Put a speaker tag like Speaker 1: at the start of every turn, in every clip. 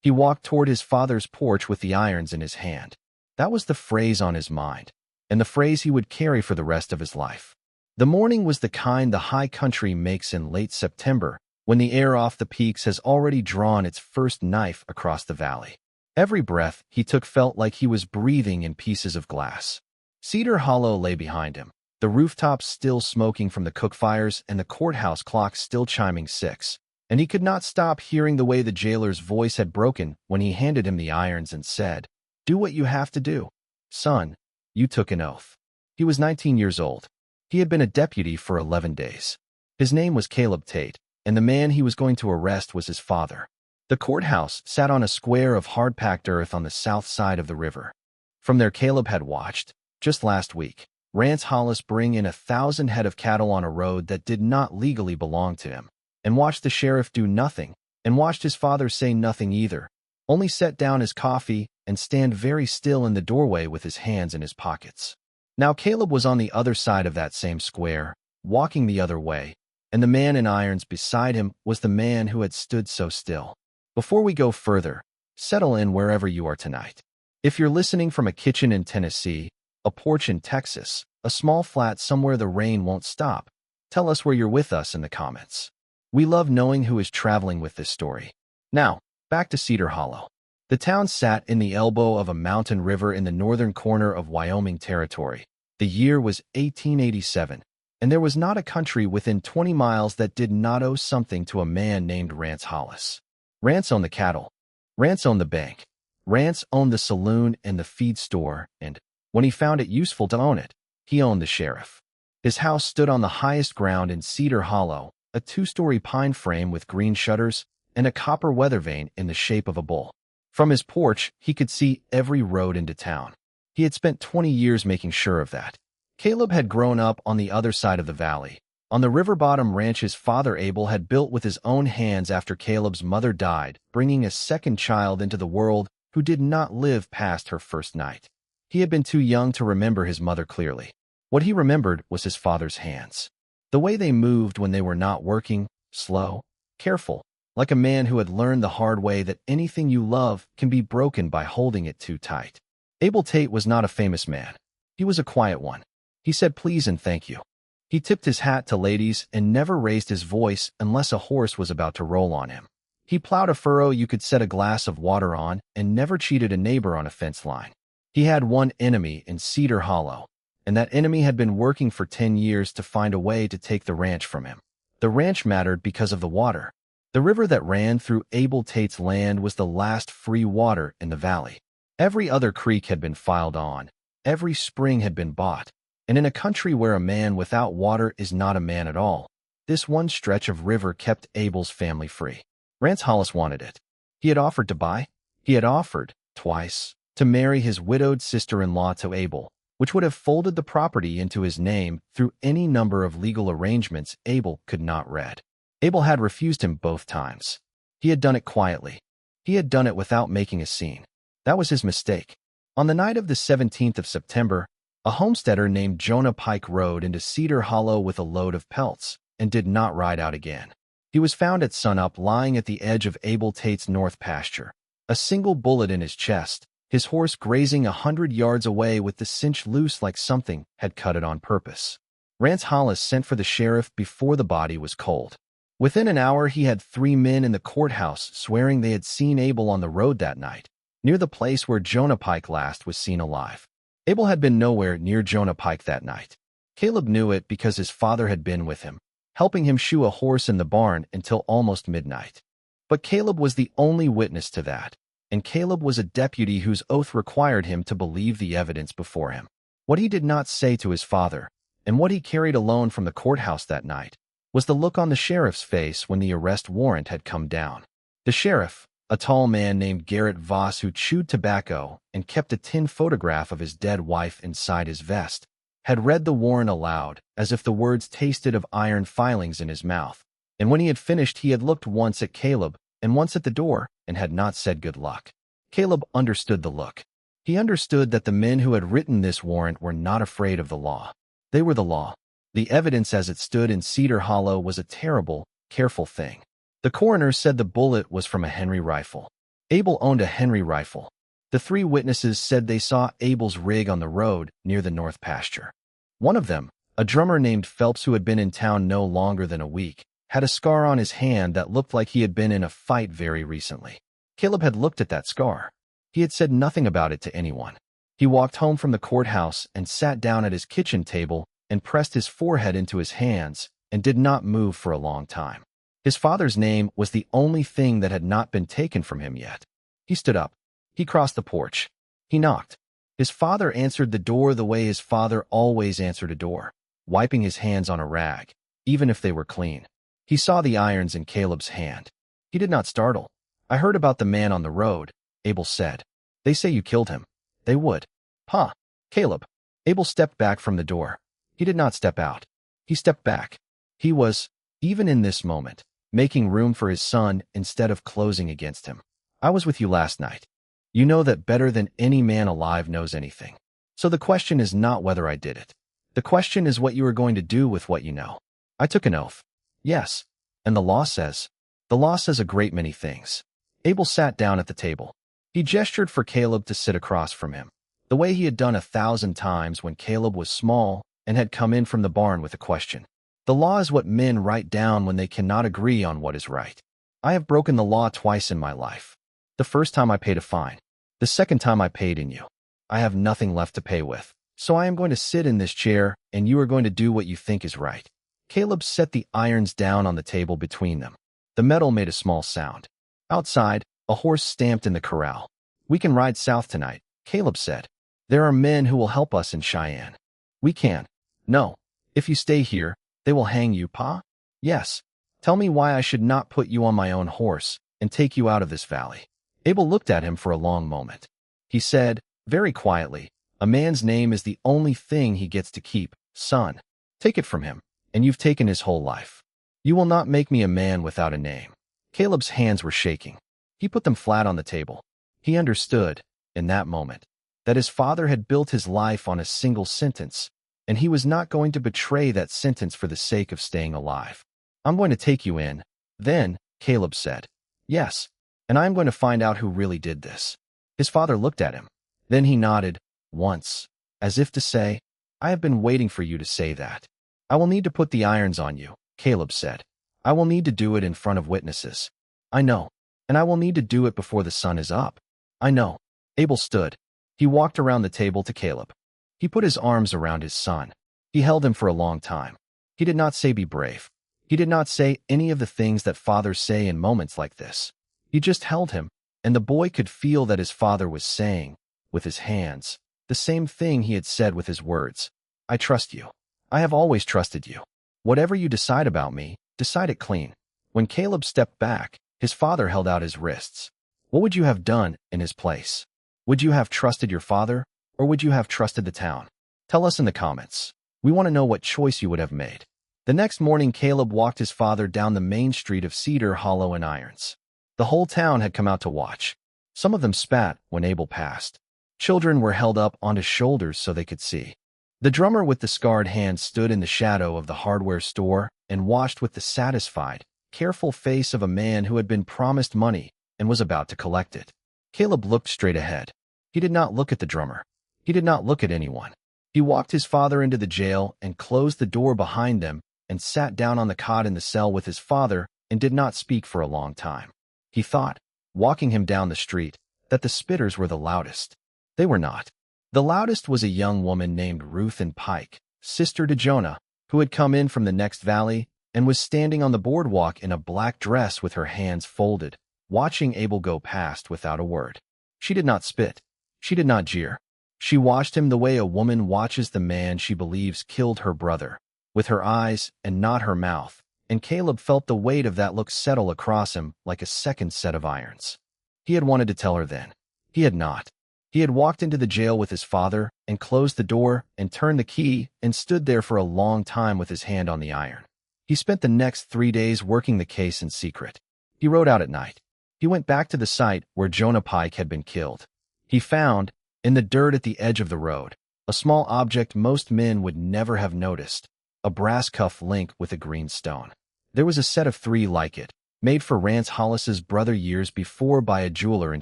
Speaker 1: He walked toward his father's porch with the irons in his hand. That was the phrase on his mind, and the phrase he would carry for the rest of his life. The morning was the kind the high country makes in late September, when the air off the peaks has already drawn its first knife across the valley. Every breath he took felt like he was breathing in pieces of glass. Cedar Hollow lay behind him, the rooftops still smoking from the cook fires and the courthouse clock still chiming 6. And he could not stop hearing the way the jailer's voice had broken when he handed him the irons and said, "Do what you have to do. Son, you took an oath." He was 19 years old. He had been a deputy for 11 days. His name was Caleb Tate, and the man he was going to arrest was his father. The courthouse sat on a square of hard-packed earth on the south side of the river. From there Caleb had watched, just last week, Rance Hollis bring in 1,000 head of cattle on a road that did not legally belong to him, and watched the sheriff do nothing, and watched his father say nothing either, only set down his coffee and stand very still in the doorway with his hands in his pockets. Now Caleb was on the other side of that same square, walking the other way, and the man in irons beside him was the man who had stood so still. Before we go further, settle in wherever you are tonight. If you're listening from a kitchen in Tennessee, a porch in Texas, a small flat somewhere the rain won't stop, tell us where you're with us in the comments. We love knowing who is traveling with this story. Now, back to Cedar Hollow. The town sat in the elbow of a mountain river in the northern corner of Wyoming Territory. The year was 1887, and there was not a country within 20 miles that did not owe something to a man named Rance Hollis. Rance owned the cattle. Rance owned the bank. Rance owned the saloon and the feed store, and, when he found it useful to own it, he owned the sheriff. His house stood on the highest ground in Cedar Hollow, a 2-story pine frame with green shutters and a copper weather vane in the shape of a bull. From his porch, he could see every road into town. He had spent 20 years making sure of that. Caleb had grown up on the other side of the valley, on the river bottom ranch his father Abel had built with his own hands after Caleb's mother died, bringing a second child into the world who did not live past her first night. He had been too young to remember his mother clearly. What he remembered was his father's hands. The way they moved when they were not working, slow, careful, like a man who had learned the hard way that anything you love can be broken by holding it too tight. Abel Tate was not a famous man. He was a quiet one. He said please and thank you. He tipped his hat to ladies and never raised his voice unless a horse was about to roll on him. He plowed a furrow you could set a glass of water on and never cheated a neighbor on a fence line. He had one enemy in Cedar Hollow, and that enemy had been working for 10 years to find a way to take the ranch from him. The ranch mattered because of the water. The river that ran through Abel Tate's land was the last free water in the valley. Every other creek had been filed on. Every spring had been bought. And in a country where a man without water is not a man at all, this one stretch of river kept Abel's family free. Rance Hollis wanted it. He had offered to buy. He had offered, twice, to marry his widowed sister-in-law to Abel, which would have folded the property into his name through any number of legal arrangements Abel could not read. Abel had refused him both times. He had done it quietly. He had done it without making a scene. That was his mistake. On the night of the 17th of September, a homesteader named Jonah Pike rode into Cedar Hollow with a load of pelts and did not ride out again. He was found at sunup lying at the edge of Abel Tate's north pasture, a single bullet in his chest, his horse grazing 100 yards away with the cinch loose like something had cut it on purpose. Rance Hollis sent for the sheriff before the body was cold. Within an hour he had 3 men in the courthouse swearing they had seen Abel on the road that night, near the place where Jonah Pike last was seen alive. Abel had been nowhere near Jonah Pike that night. Caleb knew it because his father had been with him, helping him shoe a horse in the barn until almost midnight. But Caleb was the only witness to that, and Caleb was a deputy whose oath required him to believe the evidence before him. What he did not say to his father, and what he carried alone from the courthouse that night, was the look on the sheriff's face when the arrest warrant had come down. The sheriff, a tall man named Garrett Voss who chewed tobacco and kept a tin photograph of his dead wife inside his vest, had read the warrant aloud as if the words tasted of iron filings in his mouth, and when he had finished he had looked once at Caleb and once at the door and had not said good luck. Caleb understood the look. He understood that the men who had written this warrant were not afraid of the law. They were the law. The evidence as it stood in Cedar Hollow was a terrible, careful thing. The coroner said the bullet was from a Henry rifle. Abel owned a Henry rifle. The three witnesses said they saw Abel's rig on the road near the north pasture. One of them, a drummer named Phelps who had been in town no longer than a week, had a scar on his hand that looked like he had been in a fight very recently. Caleb had looked at that scar. He had said nothing about it to anyone. He walked home from the courthouse and sat down at his kitchen table and pressed his forehead into his hands and did not move for a long time. His father's name was the only thing that had not been taken from him yet. He stood up. He crossed the porch. He knocked. His father answered the door the way his father always answered a door, wiping his hands on a rag, even if they were clean. He saw the irons in Caleb's hand. He did not startle. "I heard about the man on the road," Abel said. "They say you killed him." "They would." "Huh." "Caleb." Abel stepped back from the door. He did not step out. He stepped back. He was, even in this moment, making room for his son instead of closing against him. "I was with you last night. You know that better than any man alive knows anything. So the question is not whether I did it. The question is what you are going to do with what you know." "I took an oath." "Yes. And the law says?" "The law says a great many things." Abel sat down at the table. He gestured for Caleb to sit across from him, the way he had done 1,000 times when Caleb was small and had come in from the barn with a question. "The law is what men write down when they cannot agree on what is right. I have broken the law twice in my life. The first time I paid a fine. The second time I paid in you. I have nothing left to pay with. So I am going to sit in this chair, and you are going to do what you think is right." Caleb set the irons down on the table between them. The metal made a small sound. Outside, a horse stamped in the corral. "We can ride south tonight," Caleb said. "There are men who will help us in Cheyenne." "We can." "No. If you stay here, they will hang you, Pa?" "Yes." "Tell me why I should not put you on my own horse and take you out of this valley." Abel looked at him for a long moment. He said, very quietly, "A man's name is the only thing he gets to keep, son. Take it from him, and you've taken his whole life. You will not make me a man without a name." Caleb's hands were shaking. He put them flat on the table. He understood, in that moment, that his father had built his life on a single sentence, and he was not going to betray that sentence for the sake of staying alive. "I'm going to take you in." Then, Caleb said, "Yes, and I'm going to find out who really did this." His father looked at him. Then he nodded, once, as if to say, "I have been waiting for you to say that." "I will need to put the irons on you," Caleb said. "I will need to do it in front of witnesses." "I know. And I will need to do it before the sun is up." "I know." Abel stood. He walked around the table to Caleb. He put his arms around his son. He held him for a long time. He did not say be brave. He did not say any of the things that fathers say in moments like this. He just held him, and the boy could feel that his father was saying, with his hands, the same thing he had said with his words. "I trust you. I have always trusted you. Whatever you decide about me, decide it clean." When Caleb stepped back, his father held out his wrists. "What would you have done in his place? Would you have trusted your father, or would you have trusted the town? Tell us in the comments. We want to know what choice you would have made." The next morning, Caleb walked his father down the main street of Cedar Hollow in irons. The whole town had come out to watch. Some of them spat when Abel passed. Children were held up onto shoulders so they could see. The drummer with the scarred hand stood in the shadow of the hardware store and watched with the satisfied, careful face of a man who had been promised money and was about to collect it. Caleb looked straight ahead. He did not look at the drummer. He did not look at anyone. He walked his father into the jail and closed the door behind them and sat down on the cot in the cell with his father and did not speak for a long time. He thought, walking him down the street, that the spitters were the loudest. They were not. The loudest was a young woman named Ruth and Pike, sister to Jonah, who had come in from the next valley and was standing on the boardwalk in a black dress with her hands folded, watching Abel go past without a word. She did not spit. She did not jeer. She watched him the way a woman watches the man she believes killed her brother, with her eyes and not her mouth, and Caleb felt the weight of that look settle across him like a second set of irons. He had wanted to tell her then. He had not. He had walked into the jail with his father and closed the door and turned the key and stood there for a long time with his hand on the iron. He spent the next 3 days working the case in secret. He rode out at night. He went back to the site where Jonah Pike had been killed. He found, in the dirt at the edge of the road, a small object most men would never have noticed, a brass cuff link with a green stone. There was a set of 3 like it, made for Rance Hollis's brother years before by a jeweler in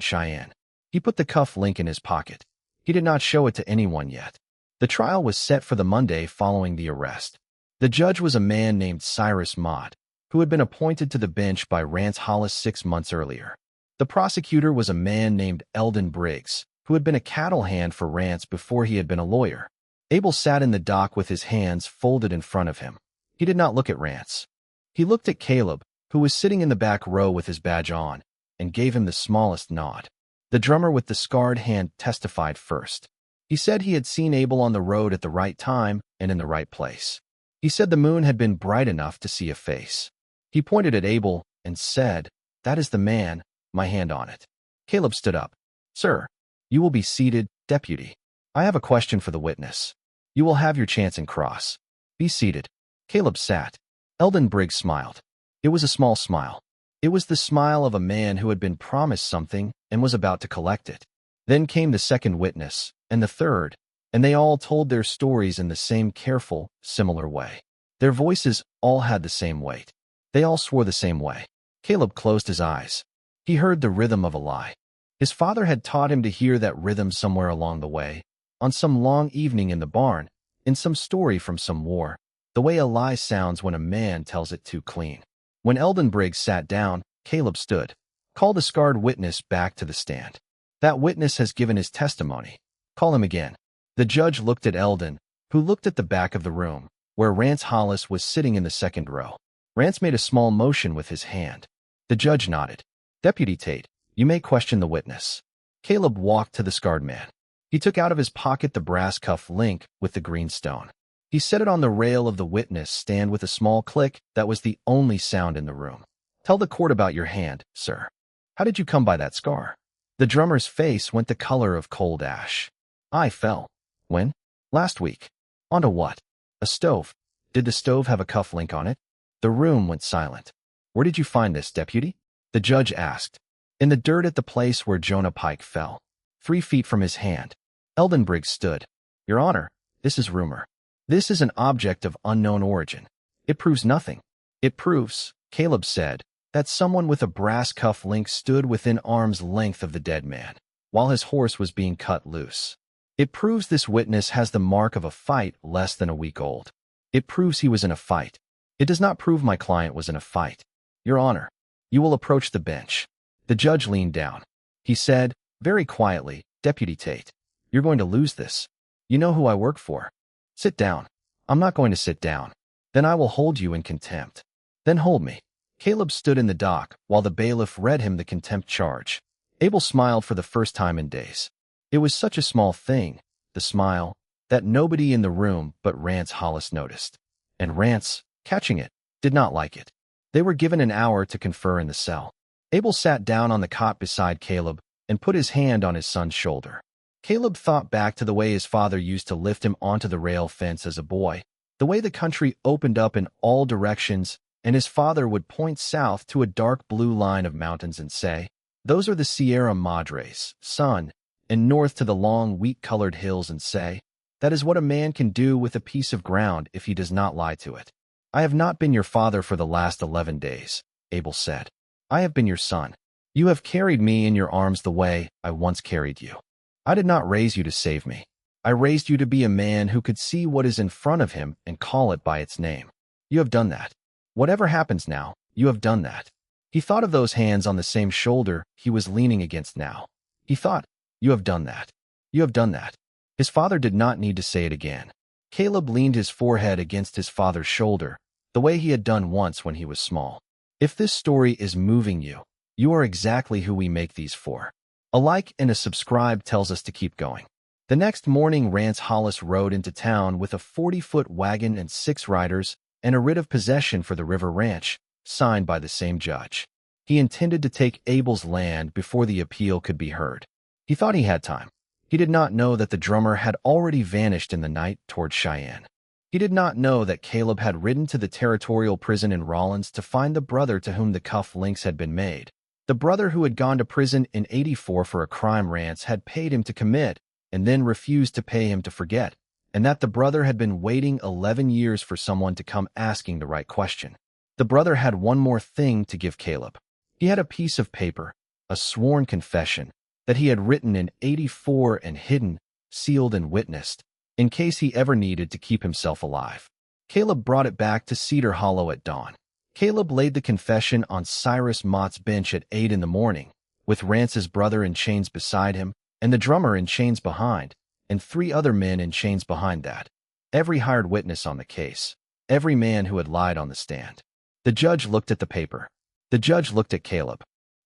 Speaker 1: Cheyenne. He put the cuff link in his pocket. He did not show it to anyone yet. The trial was set for the Monday following the arrest. The judge was a man named Cyrus Mott, who had been appointed to the bench by Rance Hollis 6 months earlier. The prosecutor was a man named Eldon Briggs, who had been a cattle hand for Rance before he had been a lawyer. Abel sat in the dock with his hands folded in front of him. He did not look at Rance. He looked at Caleb, who was sitting in the back row with his badge on, and gave him the smallest nod. The drummer with the scarred hand testified first. He said he had seen Abel on the road at the right time and in the right place. He said the moon had been bright enough to see a face. He pointed at Abel and said, "That is the man, my hand on it." Caleb stood up. "Sir, you will be seated, deputy. I have a question for the witness. You will have your chance in cross. Be seated." Caleb sat. Eldon Briggs smiled. It was a small smile. It was the smile of a man who had been promised something and was about to collect it. Then came the second witness, and the third, and they all told their stories in the same careful, similar way. Their voices all had the same weight. They all swore the same way. Caleb closed his eyes. He heard the rhythm of a lie. His father had taught him to hear that rhythm somewhere along the way, on some long evening in the barn, in some story from some war, the way a lie sounds when a man tells it too clean. When Eldon Briggs sat down, Caleb stood. "Call the scarred witness back to the stand. That witness has given his testimony. Call him again." The judge looked at Eldon, who looked at the back of the room, where Rance Hollis was sitting in the second row. Rance made a small motion with his hand. The judge nodded. "Deputy Tate, you may question the witness." Caleb walked to the scarred man. He took out of his pocket the brass cuff link with the green stone. He set it on the rail of the witness stand with a small click that was the only sound in the room. "Tell the court about your hand, sir. How did you come by that scar?" The drummer's face went the color of cold ash. "I fell." "When?" "Last week." "Onto what?" "A stove." "Did the stove have a cuff link on it?" The room went silent. "Where did you find this, deputy?" the judge asked. "In the dirt at the place where Jonah Pike fell, 3 feet from his hand." Eldon Briggs stood. "Your Honor, this is rumor. This is an object of unknown origin. It proves nothing." "It proves," Caleb said, "that someone with a brass cuff link stood within arm's length of the dead man, while his horse was being cut loose. It proves this witness has the mark of a fight less than a week old. It proves he was in a fight. It does not prove my client was in a fight. Your Honor, you will approach the bench." The judge leaned down. He said, very quietly, "Deputy Tate, you're going to lose this. You know who I work for. Sit down." "I'm not going to sit down." "Then I will hold you in contempt." "Then hold me." Caleb stood in the dock while the bailiff read him the contempt charge. Abel smiled for the first time in days. It was such a small thing, the smile, that nobody in the room but Rance Hollis noticed. And Rance, catching it, did not like it. They were given an hour to confer in the cell. Abel sat down on the cot beside Caleb and put his hand on his son's shoulder. Caleb thought back to the way his father used to lift him onto the rail fence as a boy, the way the country opened up in all directions, and his father would point south to a dark blue line of mountains and say, "Those are the Sierra Madres, son," and north to the long wheat-colored hills and say, "That is what a man can do with a piece of ground if he does not lie to it." "I have not been your father for the last 11 days, Abel said. "I have been your son. You have carried me in your arms the way I once carried you. I did not raise you to save me. I raised you to be a man who could see what is in front of him and call it by its name. You have done that. Whatever happens now, you have done that." He thought of those hands on the same shoulder he was leaning against now. He thought, "You have done that. You have done that." His father did not need to say it again. Caleb leaned his forehead against his father's shoulder, the way he had done once when he was small. If this story is moving you, you are exactly who we make these for. A like and a subscribe tells us to keep going. The next morning, Rance Hollis rode into town with a 40-foot wagon and 6 riders and a writ of possession for the River Ranch, signed by the same judge. He intended to take Abel's land before the appeal could be heard. He thought he had time. He did not know that the drummer had already vanished in the night toward Cheyenne. He did not know that Caleb had ridden to the territorial prison in Rawlins to find the brother to whom the cuff links had been made. The brother who had gone to prison in '84 for a crime Rance had paid him to commit and then refused to pay him to forget, and that the brother had been waiting 11 years for someone to come asking the right question. The brother had one more thing to give Caleb. He had a piece of paper, a sworn confession, that he had written in '84 and hidden, sealed and witnessed, in case he ever needed to keep himself alive. Caleb brought it back to Cedar Hollow at dawn. Caleb laid the confession on Cyrus Mott's bench at 8 in the morning, with Rance's brother in chains beside him, and the drummer in chains behind, and 3 other men in chains behind that. Every hired witness on the case. Every man who had lied on the stand. The judge looked at the paper. The judge looked at Caleb.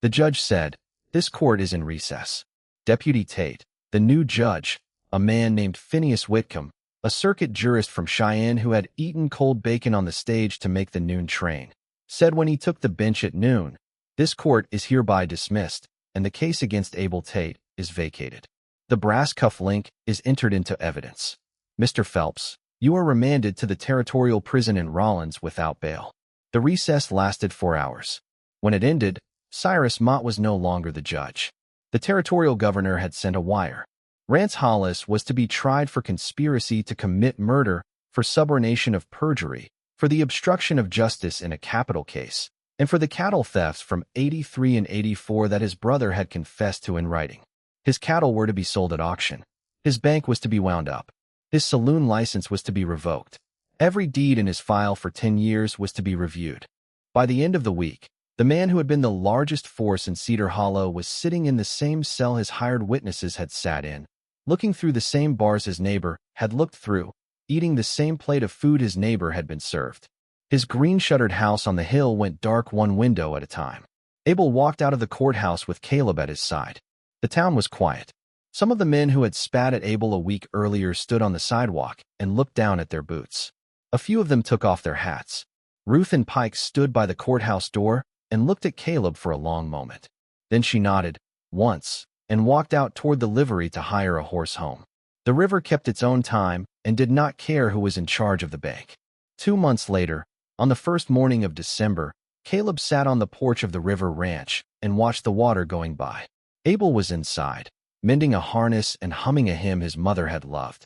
Speaker 1: The judge said, "This court is in recess." Deputy Tate, the new judge, a man named Phineas Whitcomb, a circuit jurist from Cheyenne who had eaten cold bacon on the stage to make the noon train, said when he took the bench at noon, "This court is hereby dismissed, and the case against Abel Tate is vacated. The brass cuff link is entered into evidence. Mr. Phelps, you are remanded to the territorial prison in Rollins without bail." The recess lasted 4 hours. When it ended, Cyrus Mott was no longer the judge. The territorial governor had sent a wire. Rance Hollis was to be tried for conspiracy to commit murder, for subornation of perjury, for the obstruction of justice in a capital case, and for the cattle thefts from '83 and '84 that his brother had confessed to in writing. His cattle were to be sold at auction. His bank was to be wound up. His saloon license was to be revoked. Every deed in his file for 10 years was to be reviewed. By the end of the week, the man who had been the largest force in Cedar Hollow was sitting in the same cell his hired witnesses had sat in, looking through the same bars his neighbor had looked through, eating the same plate of food his neighbor had been served. His green-shuttered house on the hill went dark one window at a time. Abel walked out of the courthouse with Caleb at his side. The town was quiet. Some of the men who had spat at Abel a week earlier stood on the sidewalk and looked down at their boots. A few of them took off their hats. Ruth and Pike stood by the courthouse door and looked at Caleb for a long moment. Then she nodded, once, and walked out toward the livery to hire a horse home. The river kept its own time and did not care who was in charge of the bank. 2 months later, on the first morning of December, Caleb sat on the porch of the river ranch and watched the water going by. Abel was inside, mending a harness and humming a hymn his mother had loved.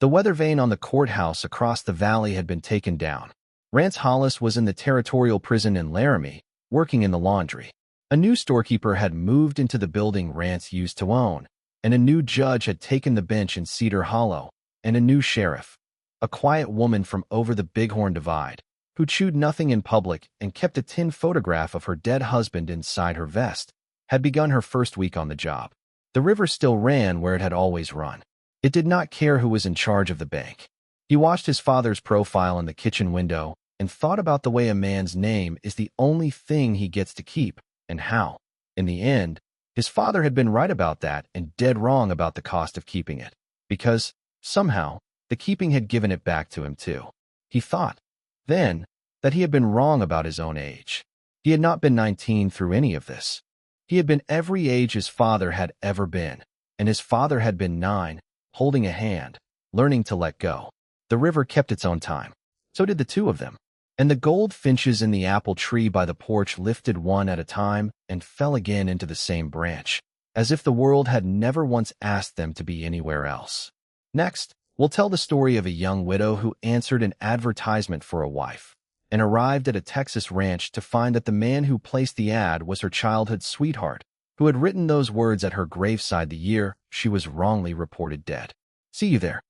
Speaker 1: The weather vane on the courthouse across the valley had been taken down. Rance Hollis was in the territorial prison in Laramie, working in the laundry. A new storekeeper had moved into the building Rance used to own, and a new judge had taken the bench in Cedar Hollow, and a new sheriff, a quiet woman from over the Bighorn Divide, who chewed nothing in public and kept a tin photograph of her dead husband inside her vest, had begun her first week on the job. The river still ran where it had always run. It did not care who was in charge of the bank. He watched his father's profile in the kitchen window and thought about the way a man's name is the only thing he gets to keep, and how, in the end, his father had been right about that and dead wrong about the cost of keeping it, because, somehow, the keeping had given it back to him too. He thought, then, that he had been wrong about his own age. He had not been 19 through any of this. He had been every age his father had ever been, and his father had been 9, holding a hand, learning to let go. The river kept its own time. So did the two of them. And the goldfinches in the apple tree by the porch lifted one at a time and fell again into the same branch, as if the world had never once asked them to be anywhere else. Next, we'll tell the story of a young widow who answered an advertisement for a wife and arrived at a Texas ranch to find that the man who placed the ad was her childhood sweetheart, who had written those words at her graveside the year she was wrongly reported dead. See you there.